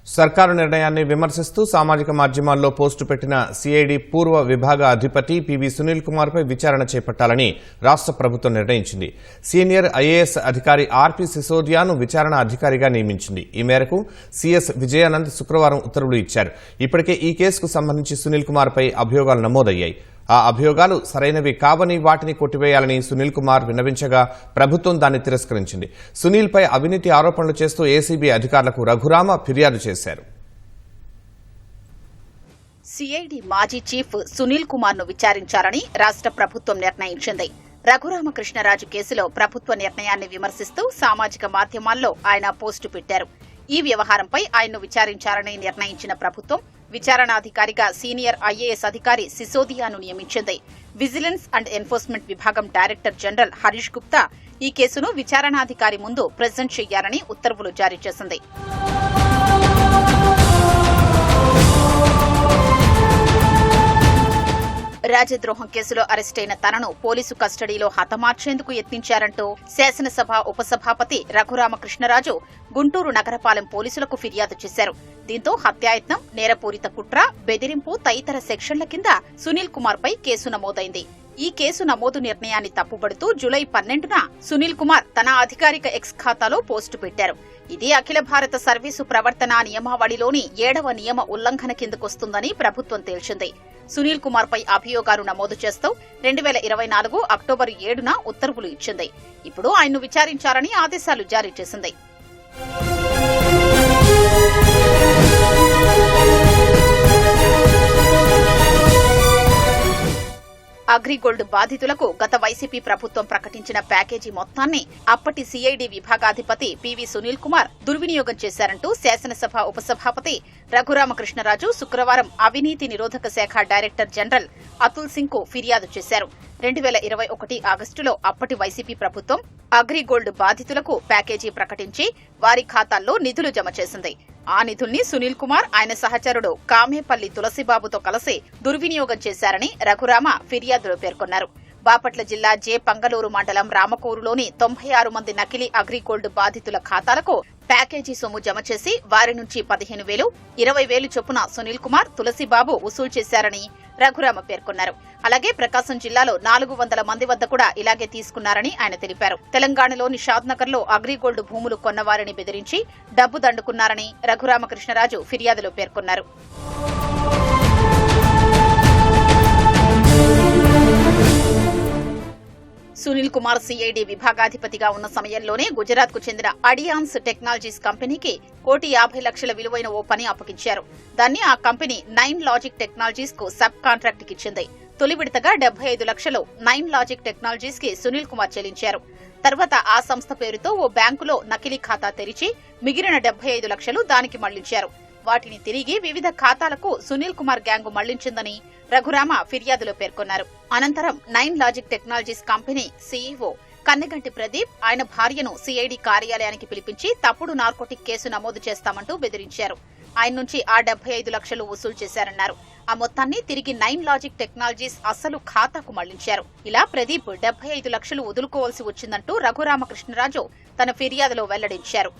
సర్కారు నిర్ణయాన్ని విమర్శిస్తూ సామాజిక మాధ్యమాల్లో పోస్టు పెట్టిన సిఐడి పూర్వ విభాగ అధిపతి పివి సునీల్ కుమార్ పై విచారణ చేపట్టాలని రాష్ట్ర ప్రభుత్వం నిర్ణయించింది. సీనియర్ ఐఏఎస్ అధికారి ఆర్పి సిసోదియాను విచారణ అధికారిగా నియమించింది. ఈ మేరకు సిఎస్ విజయానంద్ శుక్రవారం ఉత్తర్వులు ఇచ్చారు. ఇప్పటికే ఈ కేసుకు సంబంధించి సునీల్ కుమార్ పై అభియోగాలు నమోదయ్యాయి. ఆ అభియోగాలు సరైనవి కావని వాటిని కొట్టివేయాలని సునీల్ కుమార్ విన్నవించగా ప్రభుత్వం దాన్ని తిరస్కరించింది. సునీల్ పై అవినీతి ఆరోపణలు చేస్తూ ఏసీబీ అధికారులకు రఘురామ ఫిర్యాదు చేశారు. సిఐడి మాజీ చీఫ్ సునీల్ కుమార్ ను విచారించాలని రాష్ట్ర ప్రభుత్వం నిర్ణయించింది. రఘురామకృష్ణరాజు కేసులో ప్రభుత్వ నిర్ణయాన్ని విమర్శిస్తూ సామాజిక మాధ్యమాల్లో ఆయన పోస్టు పెట్టారు. ఈ వ్యవహారంపై ఆయన్ను విచారించాలని నిర్ణయించిన ప్రభుత్వం విచారణాధికారిగా సీనియర్ ఐఏఎస్ అధికారి సిసోదియాను నియమించింది. విజిలెన్స్ అండ్ ఎన్ఫోర్స్మెంట్ విభాగం డైరెక్టర్ జనరల్ హరీష్ గుప్తా ఈ కేసును విచారణాధికారి ముందు ప్రెజెంట్ చేయాలని ఉత్తర్వులు జారీ చేసింది. రాజద్రోహం కేసులో అరెస్టైన తనను పోలీసు కస్టడీలో హతమార్చేందుకు యత్నించారంటూ శాసనసభ ఉపసభాపతి రఘురామకృష్ణరాజు గుంటూరు నగరపాలెం పోలీసులకు ఫిర్యాదు చేశారు. దీంతో హత్యాయత్నం, నేరపూరిత కుట్ర, బెదిరింపు తదితర సెక్షన్ల కింద సునీల్ కుమార్ పై కేసు నమోదైంది. ఈ కేసు నమోదు నిర్ణయాన్ని తప్పుబడుతూ జూలై 12న సునీల్ కుమార్ తన అధికారిక ఎక్స్ ఖాతాలో పోస్టు పెట్టారు. ఇది అఖిల భారత సర్వీసు ప్రవర్తనా నియమావళిలోని 7వ నియమ ఉల్లంఘన కిందకొస్తుందని ప్రభుత్వం తేల్చింది. సునీల్ కుమార్ పై అభియోగాలు నమోదు చేస్తూ 2024 అక్టోబర్ 7న ఉత్తర్వులు ఇచ్చింది. ఇప్పుడు ఆయన్ను విచారించాలని ఆదేశాలు జారీ చేసింది. అగ్రిగోల్డ్ బాధితులకు గత వైసీపీ ప్రభుత్వం ప్రకటించిన ప్యాకేజీ మొత్తాన్ని అప్పటి సిఐడి విభాగాధిపతి పివి సునీల్ కుమార్ దుర్వినియోగం చేశారంటూ శాసనసభ ఉపసభాపతి రఘురామకృష్ణరాజు శుక్రవారం అవినీతి నిరోధక శాఖ డైరెక్టర్ జనరల్ అతుల్ సింగ్ కు ఫిర్యాదు చేశారు. 2021 ఆగస్టులో అప్పటి వైసీపీ ప్రభుత్వం అగ్రిగోల్డ్ బాధితులకు ప్యాకేజీ ప్రకటించి వారి ఖాతాల్లో నిధులు జమ చేసింది. ఆ నిధుల్ని సునీల్ కుమార్, ఆయన సహచరుడు కామేపల్లి తులసిబాబుతో కలిసి దుర్వినియోగం చేశారని రఘురామ ఫిర్యాదులో పేర్కొన్నారు. బాపట్ల జిల్లా జే పంగలూరు మండలం రామకూరులోని 96 మంది నకిలీ అగ్రిగోల్డ్ బాధితుల ఖాతాలకు ప్యాకేజీ సొమ్ము జమ చేసి వారి నుంచి 15,000, 20,000 చొప్పున సునీల్ కుమార్, తులసిబాబు వసూలు చేశారని రఘురామ పేర్కొన్నారు. అలాగే ప్రకాశం జిల్లాలో 400 మంది వద్ద కూడా ఇలాగే తీసుకున్నారని ఆయన తెలిపారు. తెలంగాణలోని షాద్నగర్ లో అగ్రిగోల్డ్ భూములు కొన్నవారిని బెదిరించి డబ్బు దండుకున్నారని రఘురామకృష్ణరాజు ఫిర్యాదులో పేర్కొన్నారు. సునీల్ కుమార్ సిఐడి విభాగాధిపతిగా ఉన్న సమయంలోనే గుజరాత్ కు చెందిన అడియాన్స్ టెక్నాలజీస్ కంపెనీకి 1,50,00,000 విలువైన ఓ పని అప్పగించారు. దాన్ని ఆ కంపెనీ 9 లాజిక్ టెక్నాలజీస్ కు సబ్ కాంట్రాక్ట్ ఇచ్చింది. తొలి విడతగా 75 లక్షలు 9 లాజిక్ టెక్నాలజీస్ కి సునీల్ కుమార్ చెల్లించారు. తర్వాత ఆ సంస్థ పేరుతో ఓ బ్యాంకులో నకిలీ ఖాతా తెరిచి మిగిలిన 75 లక్షలు దానికి మళ్లించారు. వాటిని తిరిగి వివిధ ఖాతాలకు సునీల్ కుమార్ గ్యాంగు మళ్లించిందని రఘురామ ఫిర్యాదులో పేర్కొన్నారు. అనంతరం 9 logic technologies company CEO Kanneganti Pradeep ఆయన భార్యను సిఐడి కార్యాలయానికి పిలిపించి తప్పుడు నార్కోటిక్ కేసు నమోదు చేస్తామంటూ బెదిరించారు. ఆయన నుంచి ఆ 75 లక్షలు వసూలు చేశారన్నారు. ఆ మొత్తాన్ని తిరిగి 9 లాజిక్ టెక్నాలజీస్ అసలు ఖాతాకు మళ్లించారు. ఇలా ప్రదీప్ 75 లక్షలు వదులుకోవాల్సి వచ్చిందంటూ రఘురామకృష్ణరాజు తన ఫిర్యాదులో వెల్లడించారు.